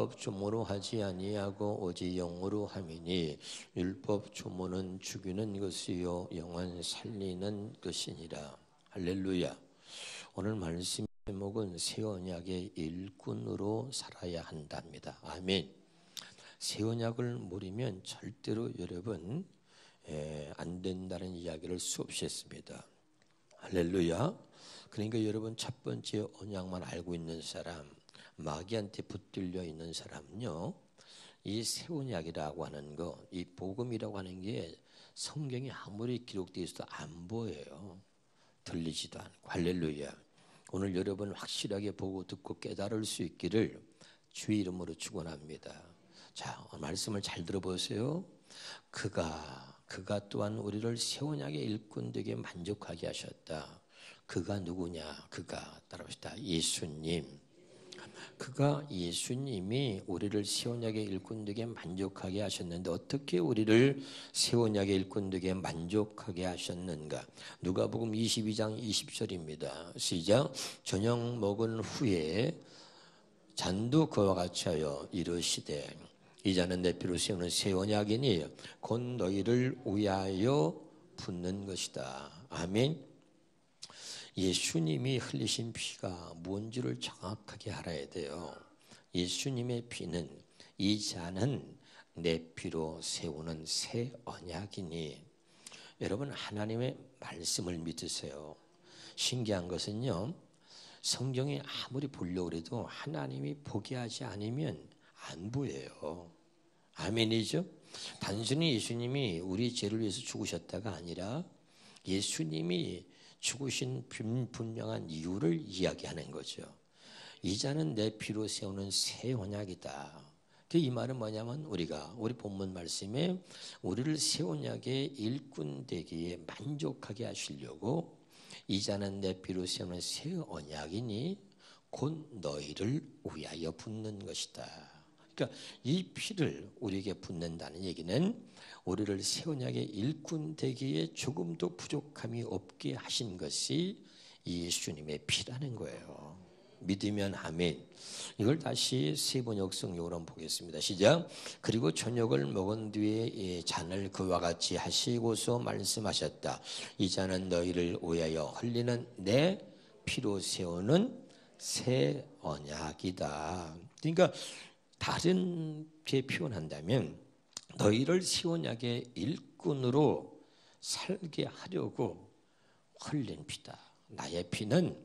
율법 조모로 하지 아니하고 오직 영으로 함이니 율법 조모는 죽이는 것이요 영은 살리는 것이니라. 할렐루야. 오늘 말씀 제목은 새 언약의 일꾼으로 살아야 한답니다. 아멘. 새 언약을 모르면 절대로 여러분 안 된다는 이야기를 수없이 했습니다. 할렐루야. 그러니까 여러분 첫 번째 언약만 알고 있는 사람, 마귀한테 붙들려 있는 사람은요, 이 새 언약이라고 하는 거, 이 복음이라고 하는 게 성경에 아무리 기록되어 있어도 안 보여요. 들리지도 않고. 할렐루야. 오늘 여러분 확실하게 보고 듣고 깨달을 수 있기를 주의 이름으로 축원합니다. 자, 말씀을 잘 들어보세요. 그가 또한 우리를 새 언약의 일꾼 되게 만족하게 하셨다. 그가 누구냐? 그가 따라합시다. 예수님. 그가 예수님이 우리를 새 언약의 일꾼 되게 만족하게 하셨는데 어떻게 우리를 새 언약의 일꾼 되게 만족하게 하셨는가? 누가복음 22장 20절입니다. 시작. 저녁 먹은 후에 잔도 그와 같이 하여 이르시되 이 잔은 내 피로 세우는 새 언약이니 곧 너희를 위하여 붓는 것이다. 아멘. 예수님이 흘리신 피가 뭔지를 정확하게 알아야 돼요. 예수님의 피는 이 잔은 내 피로 세우는 새 언약이니. 여러분 하나님의 말씀을 믿으세요. 신기한 것은요, 성경이 아무리 보려고 해도 하나님이 보게 하지 않으면 안 보여요. 아멘이죠? 단순히 예수님이 우리 죄를 위해서 죽으셨다가 아니라 예수님이 죽으신 분명한 이유를 이야기하는 거죠. 이 잔은 내 피로 세우는 새 언약이다. 이 말은 뭐냐면 우리 본문 말씀에 우리를 새 언약의 일꾼 되기에 만족하게 하시려고 이 잔은 내 피로 세우는 새 언약이니 곧 너희를 위하여 붓는 것이다. 그러니까 이 피를 우리에게 붓는다는 얘기는 우리를 새 언약의 일꾼 되기에 조금도 부족함이 없게 하신 것이 예수님의 피라는 거예요. 믿으면 아멘. 이걸 다시 세번역 성경으로 한번 보겠습니다. 시작. 그리고 저녁을 먹은 뒤에 이 잔을 그와 같이 하시고서 말씀하셨다. 이 잔은 너희를 위하여 흘리는 내 피로 세우는 새 언약이다. 그러니까 다른게 표현한다면 너희를 새 언약의 일꾼으로 살게 하려고 흘린 피다. 나의 피는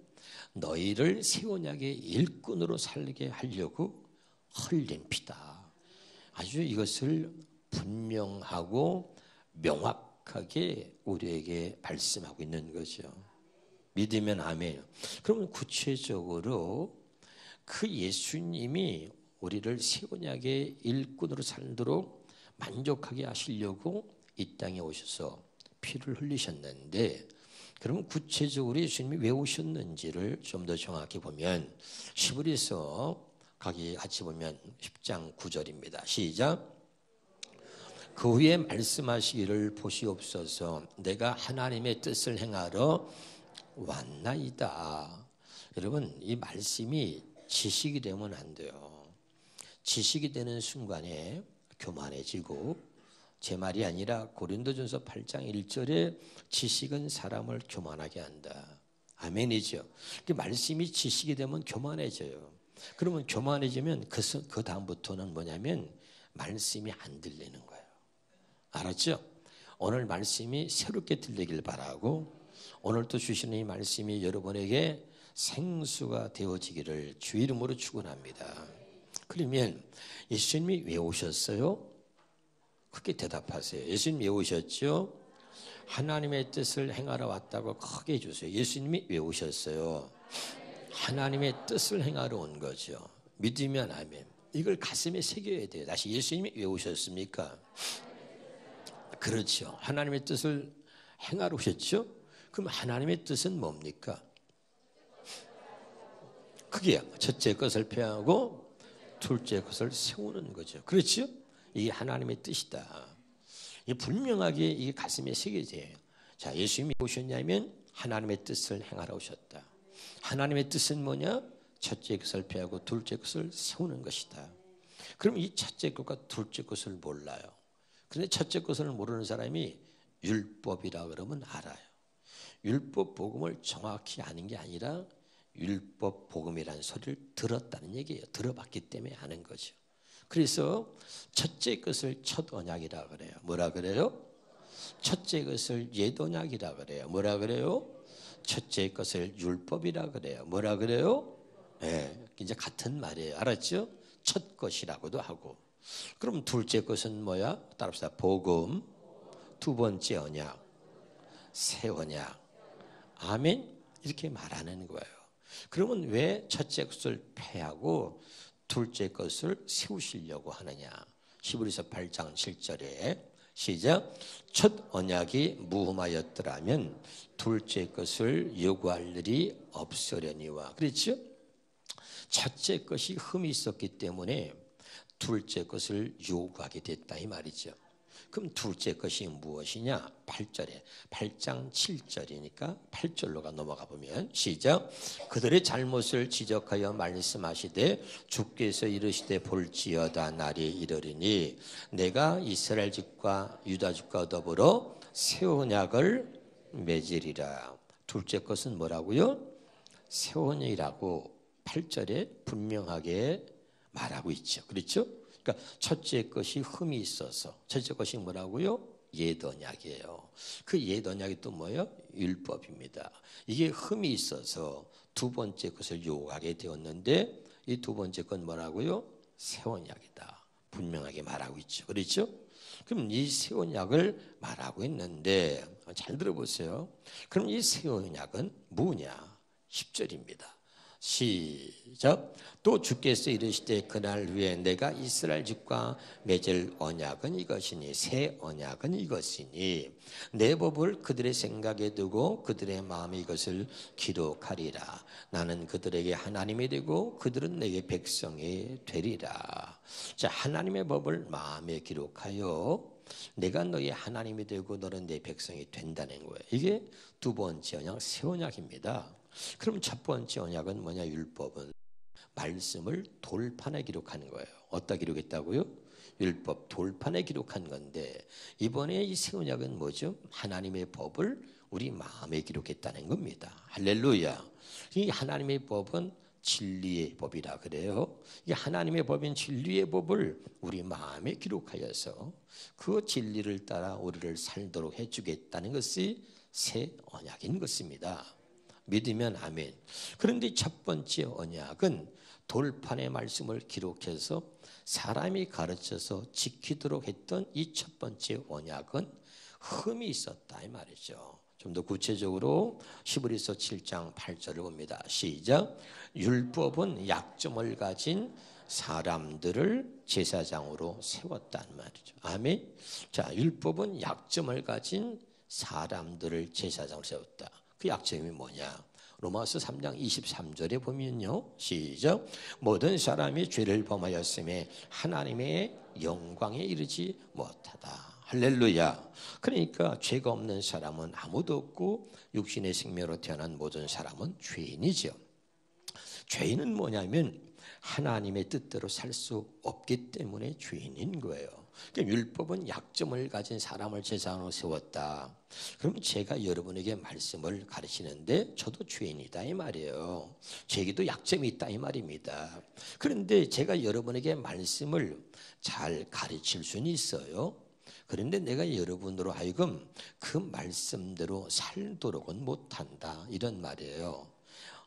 너희를 새 언약의 일꾼으로 살게 하려고 흘린 피다. 아주 이것을 분명하고 명확하게 우리에게 말씀하고 있는 거죠. 믿으면 아멘. 그러면 구체적으로 그 예수님이 우리를 새 언약의 일꾼으로 살도록 만족하게 하시려고 이 땅에 오셔서 피를 흘리셨는데, 그러면 구체적으로 예수님이 왜 오셨는지를 좀 더 정확히 보면 히브리서 같이 보면 10장 9절입니다. 시작. 그 후에 말씀하시기를 보시옵소서 내가 하나님의 뜻을 행하러 왔나이다. 여러분 이 말씀이 지식이 되면 안 돼요. 지식이 되는 순간에 교만해지고, 제 말이 아니라 고린도전서 8장 1절에 지식은 사람을 교만하게 한다. 아멘이죠. 그 말씀이 지식이 되면 교만해져요. 그러면 교만해지면 그 다음부터는 뭐냐면 말씀이 안 들리는 거예요. 알았죠? 오늘 말씀이 새롭게 들리길 바라고, 오늘 또 주시는 이 말씀이 여러분에게 생수가 되어지기를 주 이름으로 축원합니다. 그러면 예수님이 왜 오셨어요? 크게 대답하세요. 예수님이 왜 오셨죠? 하나님의 뜻을 행하러 왔다고 크게 해주세요. 예수님이 왜 오셨어요? 하나님의 뜻을 행하러 온 거죠. 믿으면 아멘. 이걸 가슴에 새겨야 돼요. 다시 예수님이 왜 오셨습니까? 그렇죠. 하나님의 뜻을 행하러 오셨죠? 그럼 하나님의 뜻은 뭡니까? 그게요. 첫째 것을 폐하고 둘째 것을 세우는 거죠. 그렇죠? 이게 하나님의 뜻이다. 이 분명하게 이게 가슴에 새겨져요. 자, 예수님이 오셨냐면 하나님의 뜻을 행하러 오셨다. 하나님의 뜻은 뭐냐? 첫째 것을 폐하고 둘째 것을 세우는 것이다. 그럼 이 첫째 것과 둘째 것을 몰라요. 그런데 첫째 것을 모르는 사람이 율법이라 그러면 알아요. 율법 복음을 정확히 아는 게 아니라 율법 복음이라는 소리를 들었다는 얘기예요. 들어봤기 때문에 아는 거죠. 그래서 첫째 것을 첫 언약이라 그래요. 뭐라 그래요? 첫째 것을 옛 언약이라 그래요. 뭐라 그래요? 첫째 것을 율법이라 그래요. 뭐라 그래요? 이제 같은 말이에요. 알았죠? 첫 것이라고도 하고. 그럼 둘째 것은 뭐야? 따라합시다. 복음. 두 번째 언약. 새 언약. 아멘. 이렇게 말하는 거예요. 그러면 왜 첫째 것을 폐하고 둘째 것을 세우시려고 하느냐? 히브리서 8장 7절에 시작. 첫 언약이 무흠하였더라면 둘째 것을 요구할 일이 없으려니와. 그렇죠? 첫째 것이 흠이 있었기 때문에 둘째 것을 요구하게 됐다 이 말이죠. 그럼 둘째 것이 무엇이냐? 8절에 8장 7절이니까 8절로가 넘어가 보면 시작. 그들의 잘못을 지적하여 말씀하시되 주께서 이르시되 볼지어다 날이 이르리니 내가 이스라엘 집과 유다 집과 더불어 새 언약을 맺으리라. 둘째 것은 뭐라고요? 새 언약이라고 8절에 분명하게 말하고 있죠. 그렇죠? 그러니까 첫째 것이 흠이 있어서 첫째 것이 뭐라고요? 옛 언약이에요. 그 옛 언약이 또 뭐예요? 율법입니다. 이게 흠이 있어서 두 번째 것을 요구하게 되었는데 이 두 번째 건 뭐라고요? 새 언약이다. 분명하게 말하고 있죠. 그렇죠? 그럼 이 새 언약을 말하고 있는데 잘 들어보세요. 그럼 이 새 언약은 뭐냐? 10절입니다. 시작. 또 주께서 이르시되 그날 후에 내가 이스라엘 집과 맺을 언약은 이것이니 새 언약은 이것이니 내 법을 그들의 생각에 두고 그들의 마음에 이것을 기록하리라. 나는 그들에게 하나님이 되고 그들은 내게 백성이 되리라. 자, 하나님의 법을 마음에 기록하여 내가 너의 하나님이 되고 너는 내 백성이 된다는 거예요. 이게 두 번째 언약, 새 언약입니다. 그럼 첫 번째 언약은 뭐냐? 율법은 말씀을 돌판에 기록하는 거예요. 어디다 기록했다고요? 율법 돌판에 기록한 건데 이번에 이 새 언약은 뭐죠? 하나님의 법을 우리 마음에 기록했다는 겁니다. 할렐루야. 이 하나님의 법은 진리의 법이라 그래요. 이 하나님의 법인 진리의 법을 우리 마음에 기록하여서 그 진리를 따라 우리를 살도록 해주겠다는 것이 새 언약인 것입니다. 믿으면 아멘. 그런데 첫 번째 언약은 돌판의 말씀을 기록해서 사람이 가르쳐서 지키도록 했던 이 첫 번째 언약은 흠이 있었다 이 말이죠. 좀 더 구체적으로 히브리서 7장 8절을 봅니다. 시작. 율법은 약점을 가진 사람들을 제사장으로 세웠단 말이죠. 아멘. 자, 율법은 약점을 가진 사람들을 제사장으로 세웠다. 그 약점이 뭐냐? 로마서 3장 23절에 보면요. 시작. 모든 사람이 죄를 범하였음에 하나님의 영광에 이르지 못하다. 할렐루야. 그러니까 죄가 없는 사람은 아무도 없고 육신의 생명으로 태어난 모든 사람은 죄인이죠. 죄인은 뭐냐면 하나님의 뜻대로 살 수 없기 때문에 죄인인 거예요. 그러니까 율법은 약점을 가진 사람을 제사장으로 세웠다. 그럼 제가 여러분에게 말씀을 가르치는데 저도 죄인이다 이 말이에요. 제게도 약점이 있다 이 말입니다. 그런데 제가 여러분에게 말씀을 잘 가르칠 수는 있어요. 그런데 내가 여러분으로 하여금 그 말씀대로 살도록은 못한다 이런 말이에요.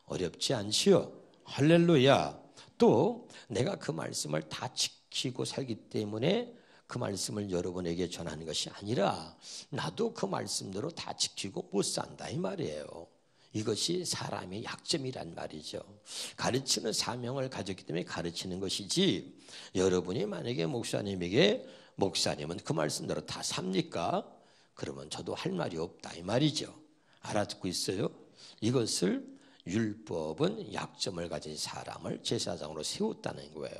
어렵지 않지요? 할렐루야. 또 내가 그 말씀을 다 지키고 살기 때문에 그 말씀을 여러분에게 전하는 것이 아니라 나도 그 말씀대로 다 지키고 못 산다 이 말이에요. 이것이 사람의 약점이란 말이죠. 가르치는 사명을 가졌기 때문에 가르치는 것이지 여러분이 만약에 목사님에게 목사님은 그 말씀대로 다 삽니까? 그러면 저도 할 말이 없다 이 말이죠. 알아듣고 있어요? 이것을 율법은 약점을 가진 사람을 제사장으로 세웠다는 거예요.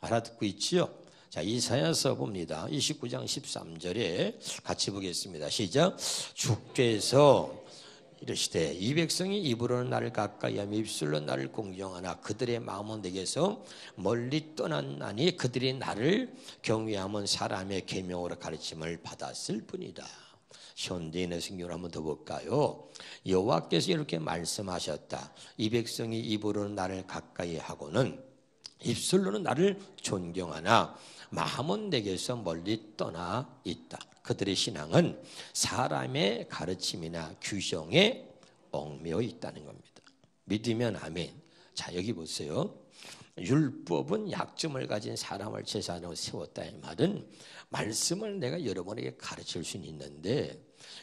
알아듣고 있지요? 자, 이사야서 봅니다. 29장 13절에 같이 보겠습니다. 시작. 주께서 이르시되 이 백성이 입으로는 나를 가까이하며 입술로 나를 공경하나 그들의 마음은 내게서 멀리 떠났나니 그들이 나를 경외함은 사람의 계명으로 가르침을 받았을 뿐이다. 현대인의 성경을 한번 더 볼까요? 여호와께서 이렇게 말씀하셨다. 이 백성이 입으로는 나를 가까이 하고는 입술로는 나를 존경하나 마음은 내게서 멀리 떠나 있다. 그들의 신앙은 사람의 가르침이나 규정에 얽매여 있다는 겁니다. 믿으면 아멘. 자, 여기 보세요. 율법은 약점을 가진 사람을 제사장으로 세웠다. 이 말은 말씀을 내가 여러분에게 가르칠 수는 있는데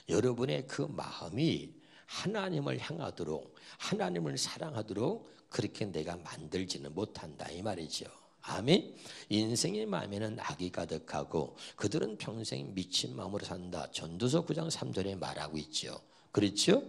여러분의 그 마음이 하나님을 향하도록 하나님을 사랑하도록 그렇게 내가 만들지는 못한다 이 말이죠. 아멘. 인생의 마음에는 악이 가득하고 그들은 평생 미친 마음으로 산다. 전도서 9장 3절에 말하고 있죠. 그렇죠?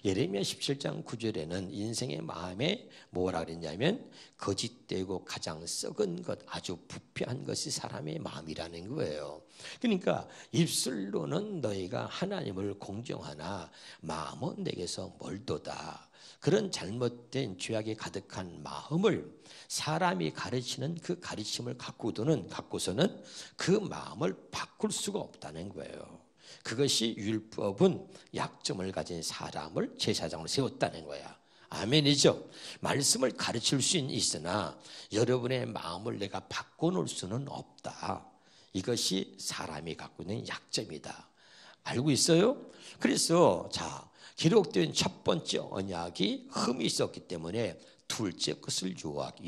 예레미야 17장 9절에는 인생의 마음에 뭐라 그랬냐면 거짓되고 가장 썩은 것, 아주 부패한 것이 사람의 마음이라는 거예요. 그러니까 입술로는 너희가 하나님을 공경하나 마음은 내게서 멀도다. 그런 잘못된 죄악이 가득한 마음을 사람이 가르치는 그 가르침을 갖고서는 그 마음을 바꿀 수가 없다는 거예요. 그것이 율법은 약점을 가진 사람을 제사장으로 세웠다는 거야. 아멘이죠. 말씀을 가르칠 수는 있으나 여러분의 마음을 내가 바꿔놓을 수는 없다. 이것이 사람이 갖고 있는 약점이다. 알고 있어요? 그래서 자, 기록된 첫 번째 언약이 흠이 있었기 때문에 둘째 것을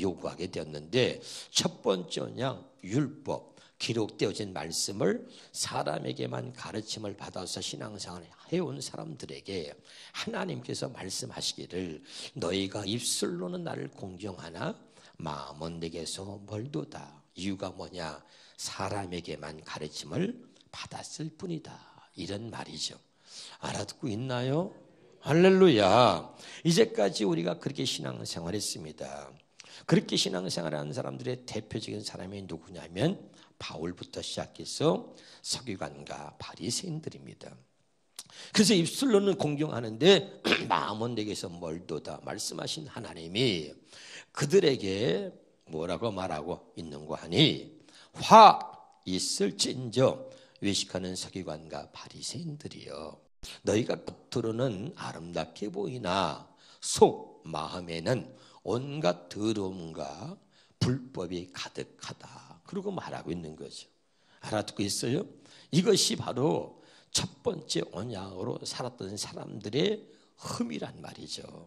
요구하게 되었는데 첫 번째 언약 율법 기록되어진 말씀을 사람에게만 가르침을 받아서 신앙생활을 해온 사람들에게 하나님께서 말씀하시기를 너희가 입술로는 나를 공경하나 마음은 내게서 멀도다. 이유가 뭐냐? 사람에게만 가르침을 받았을 뿐이다. 이런 말이죠. 알아듣고 있나요? 할렐루야. 이제까지 우리가 그렇게 신앙생활했습니다. 그렇게 신앙생활하는 사람들의 대표적인 사람이 누구냐면 바울부터 시작해서 서기관과 바리새인들입니다. 그래서 입술로는 공경하는데 마음은 내게서 멀도다 말씀하신 하나님이 그들에게 뭐라고 말하고 있는고 하니 화 있을진저 외식하는 서기관과 바리새인들이여 너희가 겉으로는 아름답게 보이나 속 마음에는 온갖 더러움과 불법이 가득하다. 그러고 말하고 있는 거죠. 알아듣고 있어요? 이것이 바로 첫 번째 언약으로 살았던 사람들의 흠이란 말이죠.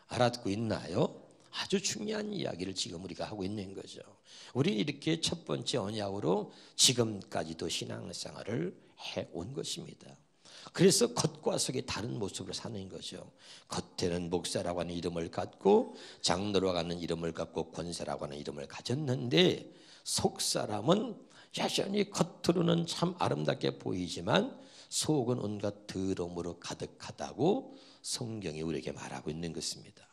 알아듣고 있나요? 아주 중요한 이야기를 지금 우리가 하고 있는 거죠. 우리는 이렇게 첫 번째 언약으로 지금까지도 신앙생활을 해온 것입니다. 그래서 겉과 속이 다른 모습으로 사는 거죠. 겉에는 목사라고 하는 이름을 갖고 장로라고 하는 이름을 갖고 권사라고 하는 이름을 가졌는데 속 사람은 여전히 겉으로는 참 아름답게 보이지만 속은 온갖 더러움으로 가득하다고 성경이 우리에게 말하고 있는 것입니다.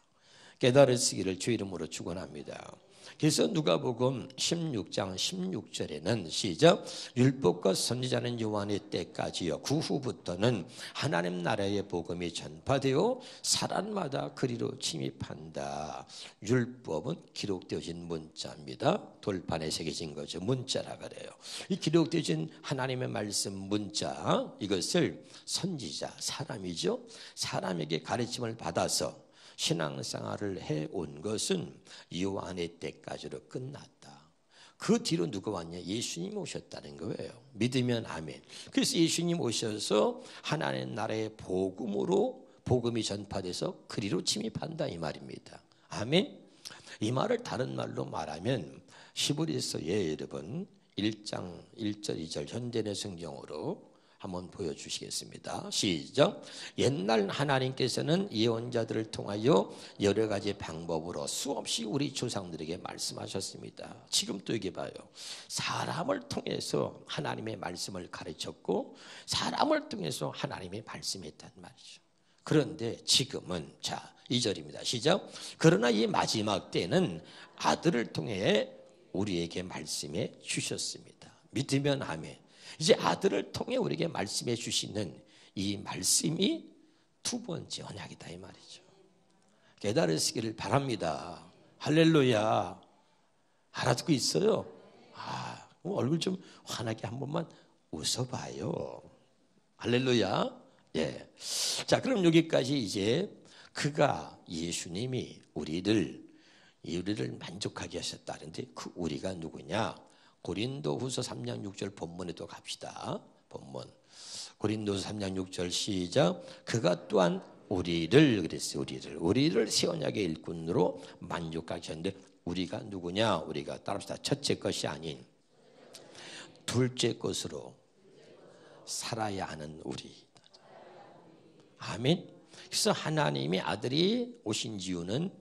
깨달으시기를 주 이름으로 축원합니다. 그래서 누가복음 16장 16절에는 시작 율법과 선지자는 요한의 때까지요 그 후부터는 하나님 나라의 복음이 전파되어 사람마다 그리로 침입한다. 율법은 기록되어진 문자입니다. 돌판에 새겨진 거죠. 문자라 그래요. 이 기록되어진 하나님의 말씀 문자 이것을 선지자 사람이죠. 사람에게 가르침을 받아서 신앙생활을 해온 것은 요한의 때까지로 끝났다. 그 뒤로 누가 왔냐? 예수님이 오셨다는 거예요. 믿으면 아멘. 그래서 예수님 오셔서 하나님 나라의 복음으로 복음이 전파돼서 그리로 침입한다 이 말입니다. 아멘. 이 말을 다른 말로 말하면 히브리서의 여러분 1장 1절 2절 현대의 성경으로 한번 보여주시겠습니다. 시작. 옛날 하나님께서는 예언자들을 통하여 여러 가지 방법으로 수없이 우리 조상들에게 말씀하셨습니다. 지금 또 여기 봐요. 사람을 통해서 하나님의 말씀을 가르쳤고 사람을 통해서 하나님의 말씀했단 말이죠. 그런데 지금은 자 2절입니다. 시작. 그러나 이 마지막 때는 아들을 통해 우리에게 말씀해 주셨습니다. 믿으면 아멘. 이제 아들을 통해 우리에게 말씀해 주시는 이 말씀이 두 번째 언약이다 이 말이죠. 깨달으시기를 바랍니다. 할렐루야. 알아듣고 있어요? 얼굴 좀 환하게 한 번만 웃어봐요. 할렐루야. 예. 자, 그럼 여기까지 이제 그가 예수님이 우리를 만족하게 하셨다는데 그 우리가 누구냐? 고린도후서 3장 6절 본문에 또 갑시다. 본문. 고린도후서 3장 6절 시작. 그가 또한 우리를 그랬어요. 우리를 새 언약의 일꾼으로 만족하게 하셨는데 우리가 누구냐? 우리가 따라합시다. 첫째 것이 아닌 둘째 것으로 살아야 하는 우리. 아멘. 그래서 하나님의 아들이 오신 이유는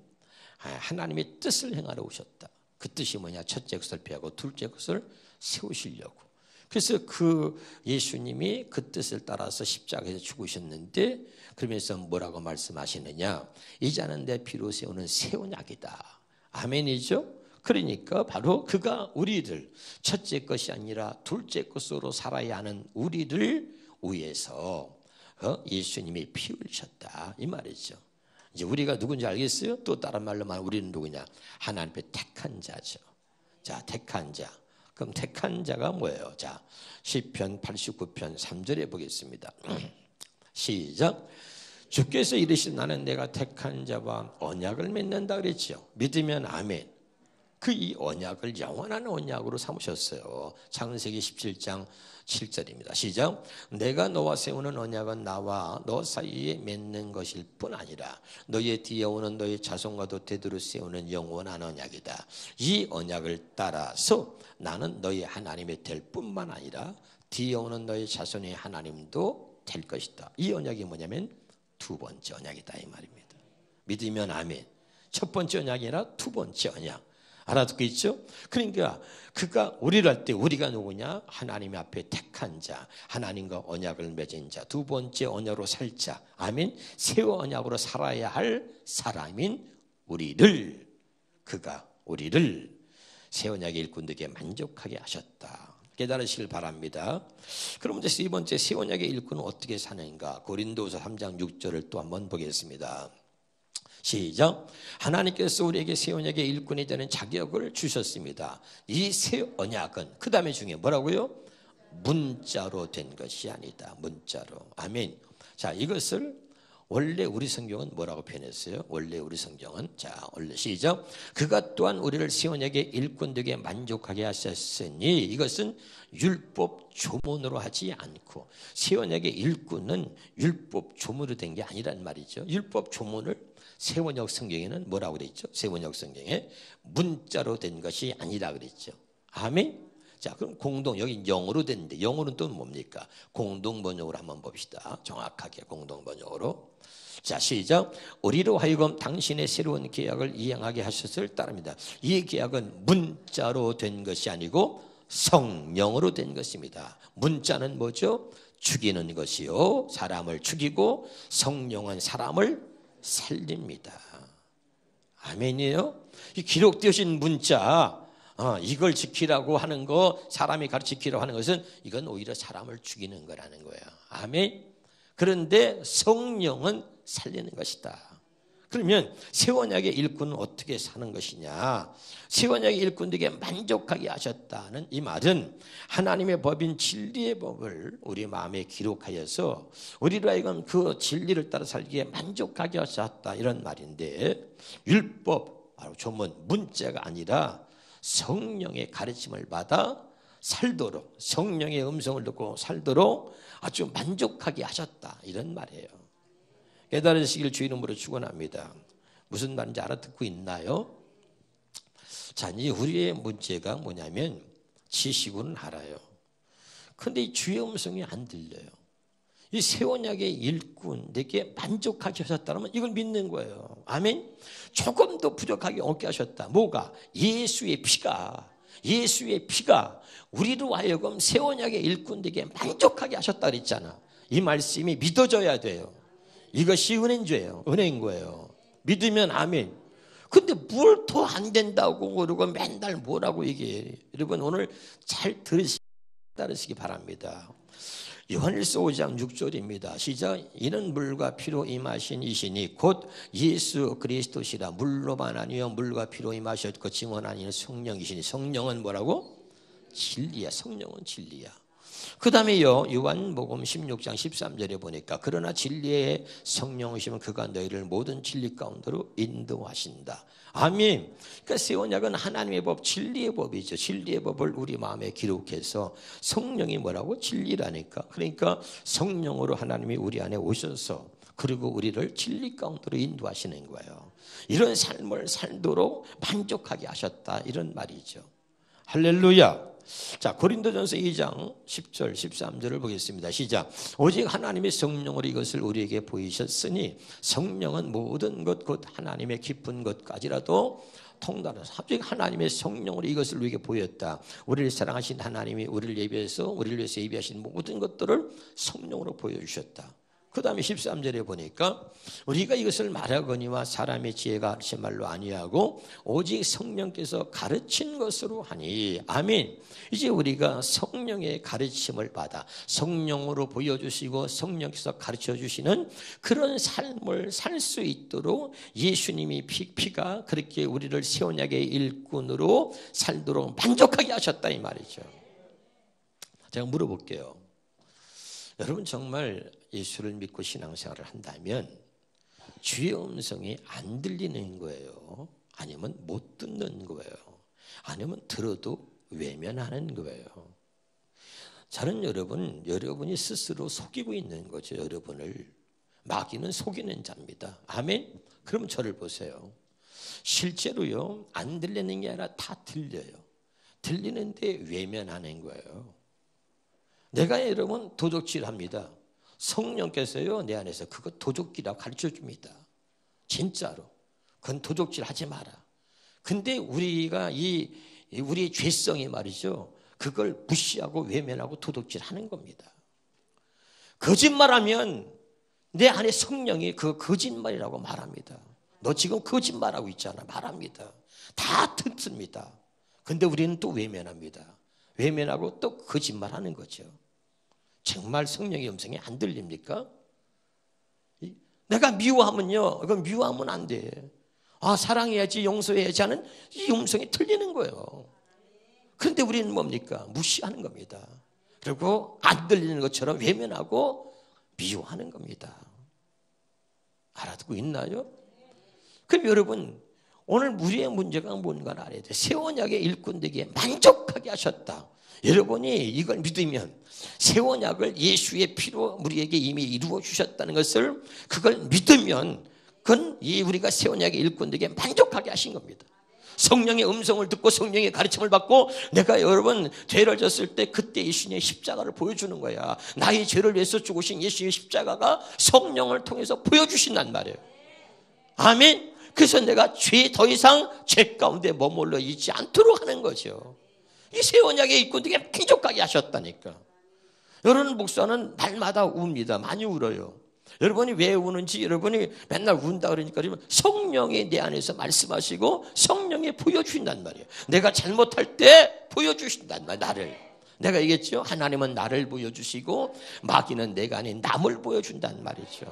하나님의 뜻을 행하러 오셨다. 그 뜻이 뭐냐? 첫째 것을 피하고 둘째 것을 세우시려고. 그래서 그 예수님이 그 뜻을 따라서 십자가에서 죽으셨는데 그러면서 뭐라고 말씀하시느냐? 이제는 내 피로 세우는 새 언약이다. 아멘이죠? 그러니까 바로 그가 우리를 첫째 것이 아니라 둘째 것으로 살아야 하는 우리를 위해서 예수님이 피 흘리셨다 이 말이죠. 이제 우리가 누군지 알겠어요? 또 다른 말로 말하면 우리는 누구냐? 하나님의 택한 자죠. 자, 택한 자. 그럼 택한 자가 뭐예요? 자, 시편 89편 3절에 보겠습니다. 시작. 주께서 이르시되 나는 내가 택한 자와 언약을 맺는다 그랬죠. 믿으면 아멘. 그 이 언약을 영원한 언약으로 삼으셨어요. 창세기 17장 7절입니다. 시작. 내가 너와 세우는 언약은 나와 너 사이에 맺는 것일 뿐 아니라 너의 뒤에 오는 너의 자손과도 대대로 세우는 영원한 언약이다. 이 언약을 따라서 나는 너의 하나님이 될 뿐만 아니라 뒤에 오는 너의 자손의 하나님도 될 것이다. 이 언약이 뭐냐면 두 번째 언약이다 이 말입니다. 믿으면 아멘. 첫 번째 언약이 아니라 두 번째 언약. 알아듣고 있죠? 그러니까 그가 우리를 할 때 우리가 누구냐? 하나님 앞에 택한 자, 하나님과 언약을 맺은 자, 두 번째 언약으로 살 자, 아멘. 새 언약으로 살아야 할 사람인 우리를, 그가 우리를 새 언약의 일꾼들에게 만족하게 하셨다. 깨달으시길 바랍니다. 그럼 이제 세 번째 새 언약의 일꾼은 어떻게 사는가? 고린도후서 3장 6절을 또 한번 보겠습니다. 시작. 하나님께서 우리에게 새 언약의 일꾼이 되는 자격을 주셨습니다. 이 새 언약은 그 다음에 중에 뭐라고요? 문자로 된 것이 아니다. 문자로. 아멘. 자, 이것을 원래 우리 성경은 뭐라고 표현했어요? 원래 우리 성경은 자, 원래 시작. 그가 또한 우리를 새 언약의 일꾼들에게 만족하게 하셨으니 이것은 율법 조문으로 하지 않고 새 언약의 일꾼은 율법 조문으로 된 게 아니란 말이죠. 율법 조문을 새 언약 성경에는 뭐라고 그랬죠? 새 언약 성경에 문자로 된 것이 아니라 그랬죠. 아멘. 자, 그럼 공동 여기 영어로 됐는데 영어는 또 뭡니까? 공동 번역으로 한번 봅시다. 정확하게 공동 번역으로. 자, 시작. 우리로 하여금 당신의 새로운 계약을 이행하게 하셨을 따릅니다. 이 계약은 문자로 된 것이 아니고 성령으로 된 것입니다. 문자는 뭐죠? 죽이는 것이요, 사람을 죽이고 성령은 사람을 살립니다. 아멘이에요? 이 기록되신 문자, 이걸 지키라고 하는 거, 사람이 가르치기라고 하는 것은 이건 오히려 사람을 죽이는 거라는 거예요. 아멘. 그런데 성령은 살리는 것이다. 그러면 새 언약의 일꾼은 어떻게 사는 것이냐? 새 언약의 일꾼들에게 만족하게 하셨다는 이 말은 하나님의 법인 진리의 법을 우리 마음에 기록하여서 우리로 하여금 그 진리를 따라 살기에 만족하게 하셨다 이런 말인데, 율법 바로 조문 문자가 아니라 성령의 가르침을 받아 살도록, 성령의 음성을 듣고 살도록 아주 만족하게 하셨다 이런 말이에요. 깨달으시길 주 이름으로 축원합니다. 무슨 말인지 알아듣고 있나요? 자, 이 우리의 문제가 뭐냐면 지식은 알아요. 그런데 이 주의 음성이 안 들려요. 이 새 언약의 일꾼 내게 만족하게 하셨다면 이걸 믿는 거예요. 아멘. 조금 더 부족하게 얻게 하셨다. 뭐가? 예수의 피가 우리로 하여금 새 언약의 일꾼에게 만족하게 하셨다 그랬잖아. 이 말씀이 믿어져야 돼요. 이것이 은혜인 거예요. 믿으면 아멘. 근데 뭘 더 안 된다고 그러고 맨날 뭐라고 얘기해. 여러분 오늘 잘 따르시기 바랍니다. 요한일서 5장 6절입니다. 시작. 이는 물과 피로 임하신 이시니 곧 예수 그리스도시라. 물로만 아니요 물과 피로 임하셨고 증언하니 성령이시니. 성령은 뭐라고? 진리야. 성령은 진리야. 그 다음에요, 요한복음 16장 13절에 보니까 그러나 진리의 성령이시면 그가 너희를 모든 진리 가운데로 인도하신다. 아멘. 그러니까 새 언약은 하나님의 법, 진리의 법이죠. 진리의 법을 우리 마음에 기록해서 성령이 뭐라고? 진리라니까. 그러니까 성령으로 하나님이 우리 안에 오셔서 그리고 우리를 진리 가운데로 인도하시는 거예요. 이런 삶을 살도록 만족하게 하셨다, 이런 말이죠. 할렐루야. 자, 고린도전서 2장 10절 13절을 보겠습니다. 시작. 오직 하나님의 성령으로 이것을 우리에게 보이셨으니 성령은 모든 것 곧 하나님의 깊은 것까지라도 통달해서 오직 하나님의 성령으로 이것을 우리에게 보였다. 우리를 사랑하신 하나님이 우리를 위해서 예비하신 모든 것들을 성령으로 보여주셨다. 그 다음에 13절에 보니까 우리가 이것을 말하거니와 사람의 지혜가 가르친 말로 아니하고 오직 성령께서 가르친 것으로 하니. 아멘. 이제 우리가 성령의 가르침을 받아 성령으로 보여주시고 성령께서 가르쳐주시는 그런 삶을 살 수 있도록 예수님이 피가 그렇게 우리를 새 언약의 일꾼으로 살도록 만족하게 하셨다, 이 말이죠. 제가 물어볼게요. 여러분 정말 예수를 믿고 신앙생활을 한다면 주의 음성이 안 들리는 거예요? 아니면 못 듣는 거예요? 아니면 들어도 외면하는 거예요? 저는 여러분이 스스로 속이고 있는 거죠. 여러분을. 마귀는 속이는 자입니다. 아멘? 그럼 저를 보세요. 실제로요, 안 들리는 게 아니라 다 들려요. 들리는데 외면하는 거예요. 내가 여러분 도적질합니다. 성령께서요 내 안에서 그거 도적질이라고 가르쳐줍니다. 진짜로. 그건 도적질 하지 마라. 근데 우리가 우리의 죄성이 말이죠, 그걸 무시하고 외면하고 도둑질하는 겁니다. 거짓말하면 내 안에 성령이 그 거짓말이라고 말합니다. 너 지금 거짓말하고 있잖아 말합니다. 다 듣습니다. 근데 우리는 또 외면합니다. 외면하고 또 거짓말하는 거죠. 정말 성령의 음성이 안 들립니까? 내가 미워하면요, 그건 미워하면 안 돼. 아, 사랑해야지, 용서해야지 하는 이 음성이 들리는 거예요. 그런데 우리는 뭡니까? 무시하는 겁니다. 그리고 안 들리는 것처럼 외면하고 미워하는 겁니다. 알아듣고 있나요? 그럼 여러분, 오늘 우리의 문제가 뭔가 알아야 돼. 새 언약의 일꾼 되기에 만족하게 하셨다. 여러분이 이걸 믿으면 새 언약을 예수의 피로 우리에게 이미 이루어 주셨다는 것을 그걸 믿으면 그건 우리가 새 언약의 일꾼 되기에 만족하게 하신 겁니다. 성령의 음성을 듣고 성령의 가르침을 받고 내가 여러분 죄를 졌을 때 그때 예수님의 십자가를 보여주는 거야. 나의 죄를 위해서 죽으신 예수의 십자가가 성령을 통해서 보여주신단 말이에요. 아멘. 그래서 내가 더 이상 죄 가운데 머물러 있지 않도록 하는 거죠. 이 새 언약의 일꾼들에게 만족하게 하셨다니까. 여러분 목사는 날마다 웁니다. 많이 울어요. 여러분이 왜 우는지 여러분이 맨날 운다 그러니까 성령이 내 안에서 말씀하시고 성령이 보여주신단 말이에요. 내가 잘못할 때 보여주신단 말이에요. 나를. 내가 얘기했죠. 하나님은 나를 보여주시고 마귀는 내가 아닌 남을 보여준단 말이죠.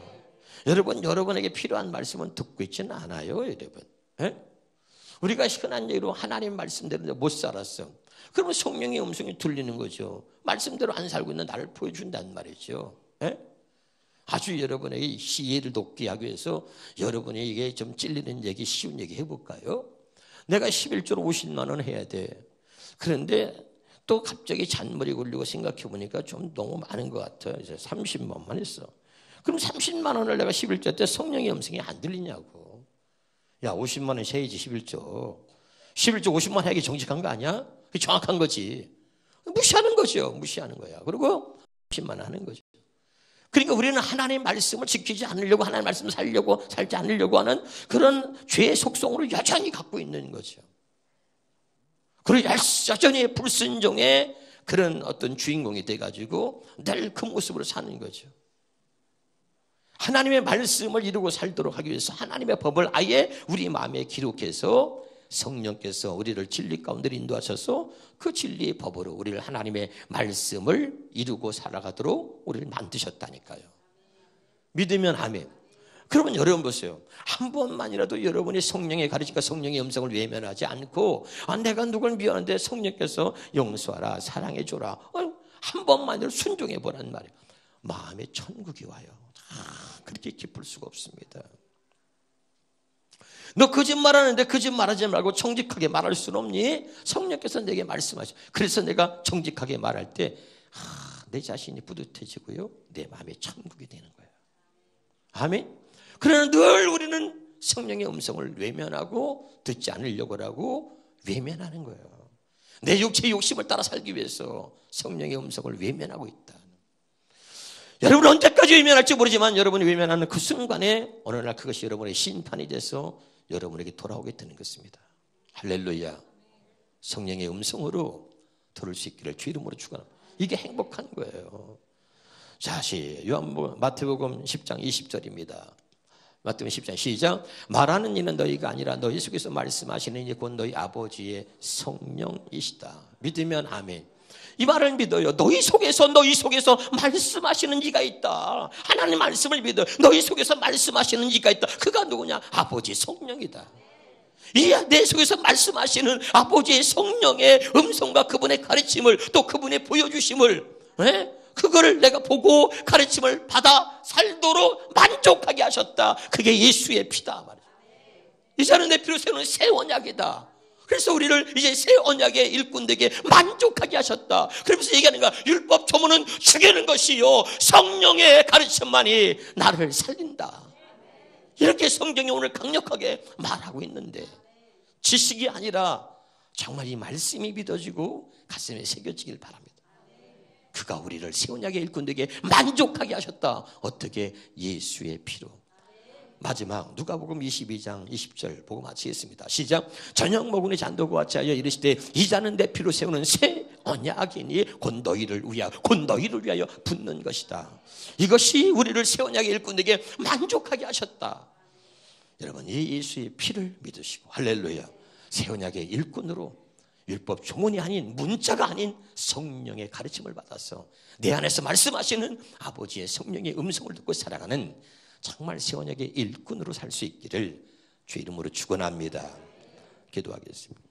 여러분에게 필요한 말씀은 듣고 있지는 않아요. 여러분. 에? 우리가 흔한 얘기로 하나님 말씀대로 못 살았어. 그러면 성령의 음성이 들리는 거죠. 말씀대로 안 살고 있는 나를 보여준단 말이죠. 에? 아주 여러분에게 이해를 돕게 하기 위해서 여러분에게 좀 찔리는 얘기, 쉬운 얘기 해볼까요? 내가 11조로 50만 원 해야 돼. 그런데 또 갑자기 잔머리 굴리고 생각해 보니까 좀 너무 많은 것 같아요. 이제 30만만 했어. 그럼 30만 원을 내가 11조 때 성령의 음성이 안 들리냐고. 야, 50만 원 세야지 11조. 11조 50만 하기 정직한 거 아니야? 그게 정확한 거지. 무시하는 거죠. 무시하는 거야. 그리고 10만 원 하는 거죠. 그러니까 우리는 하나님의 말씀을 지키지 않으려고, 하나님의 말씀을 살지 않으려고 하는 그런 죄의 속성으로 여전히 갖고 있는 거죠. 그리고 여전히 불순종의 그런 어떤 주인공이 돼가지고 늘 그 모습으로 사는 거죠. 하나님의 말씀을 이루고 살도록 하기 위해서 하나님의 법을 아예 우리 마음에 기록해서 성령께서 우리를 진리 가운데 인도하셔서 그 진리의 법으로 우리를 하나님의 말씀을 이루고 살아가도록 우리를 만드셨다니까요. 믿으면 아멘. 그러면 여러분 보세요. 한 번만이라도 여러분이 성령의 가르침과 성령의 음성을 외면하지 않고 내가 누굴 미워하는데 성령께서 용서하라, 사랑해줘라, 한 번만이라도 순종해보라는 말이에요. 마음에 천국이 와요. 그렇게 기쁠 수가 없습니다. 너 거짓말하는데 거짓말하지 말고 정직하게 말할 수는 없니? 성령께서 내게 말씀하셔. 그래서 내가 정직하게 말할 때 내 자신이 뿌듯해지고요, 내 마음에 천국이 되는 거예요. 아멘. 그러나 늘 우리는 성령의 음성을 외면하고 듣지 않으려고 하고 외면하는 거예요. 내 육체의 욕심을 따라 살기 위해서 성령의 음성을 외면하고 있다. 여러분 언제까지 외면할지 모르지만 여러분이 외면하는 그 순간에 어느 날 그것이 여러분의 심판이 돼서 여러분에게 돌아오게 되는 것입니다. 할렐루야. 성령의 음성으로 들을 수 있기를 주 이름으로 축원합니다. 이게 행복한 거예요. 자, 마태복음 10장 20절입니다. 마태복음 10장 시작. 말하는 이는 너희가 아니라 너희 속에서 말씀하시는 이 곧 너희 아버지의 성령이시다. 믿으면 아멘. 이 말을 믿어요. 너희 속에서 말씀하시는 이가 있다. 하나님 말씀을 믿어. 너희 속에서 말씀하시는 이가 있다. 그가 누구냐? 아버지 성령이다. 이 내 속에서 말씀하시는 아버지의 성령의 음성과 그분의 가르침을 또 그분의 보여주심을 그거를 내가 보고 가르침을 받아 살도록 만족하게 하셨다. 그게 예수의 피다 말이죠. 이제는 내 피로 세우는 새 언약이다. 그래서 우리를 이제 새 언약의 일꾼들에게 만족하게 하셨다. 그러면서 얘기하는 거야. 율법 조문은 죽이는 것이요 성령의 가르침만이 나를 살린다. 이렇게 성경이 오늘 강력하게 말하고 있는데 지식이 아니라 정말 이 말씀이 믿어지고 가슴에 새겨지길 바랍니다. 그가 우리를 새 언약의 일꾼들에게 만족하게 하셨다. 어떻게? 예수의 피로. 마지막 누가복음 22장 20절 보고 마치겠습니다. 시작. 저녁 먹으니 잔도고 같이 하여 이르시되 이 잔은 내 피로 세우는 새 언약이니 곧 너희를 위하여 붓는 것이다. 이것이 우리를 새 언약의 일꾼에게 만족하게 하셨다. 여러분 이 예수의 피를 믿으시고 할렐루야. 새 언약의 일꾼으로 율법 조문이 아닌 문자가 아닌 성령의 가르침을 받아서 내 안에서 말씀하시는 아버지의 성령의 음성을 듣고 살아가는 정말 새 언약의 일꾼으로 살 수 있기를 주 이름으로 축원합니다. 기도하겠습니다.